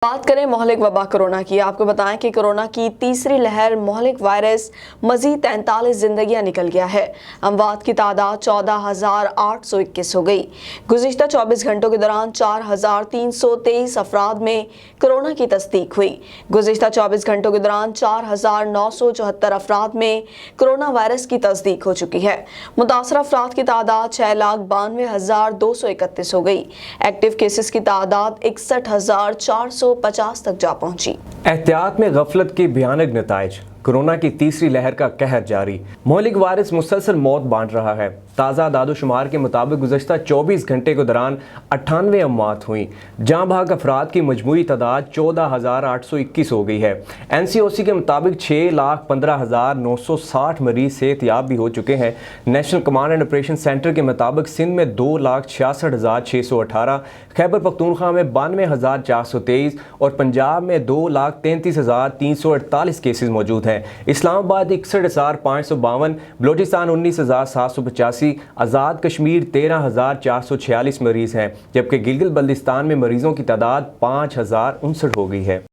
बात करें मोहलिक वबा कोरोना की। आपको बताएं कि कोरोना की तीसरी लहर मोहलिक वायरस मजीद 43 जिंदगियां निकल गया है। अमवात की तादाद 14,821 हो गई। गुज़िश्ता 24 घंटों के दौरान 4,323 अफराद में कोरोना की तस्दीक हुई। गुज़िश्ता 24 घंटों के दौरान 4,974 अफराद में कोरोना वायरस की तस्दीक हो चुकी है। मुतासर अफराद की तादाद 6,92,231 हो गई। एक्टिव केसेस की तादाद 61,450 तक जा पहुंची। एहतियात में गफलत के भयानक नताइज। कोरोना की तीसरी लहर का कहर जारी। मोहलिक वायरस मुसलसल मौत बांट रहा है। ताज़ा दादोशुमार के मुताबिक गुज़श्ता 24 घंटे के दौरान 98 अमवात हुई। जाँ भाग अफराद की मजमूई तादाद 14,821 हो गई है। NCOC के मुताबिक 6,15,960 मरीज सेहतयाब भी हो चुके हैं। National command and operation centre के मुताबिक सिंध में 2,66,618, खैबर पख्तूनख्वा में 92,423 और पंजाब में 2,33,348 केसेज मौजूद हैं। इस्लामाबाद 61,552, बलोचिस्तान 19,785, आज़ाद कश्मीर 13,446 मरीज़ हैं, जबकि गिलगित बल्तिस्तान में मरीज़ों की तादाद 5,059 हो गई है।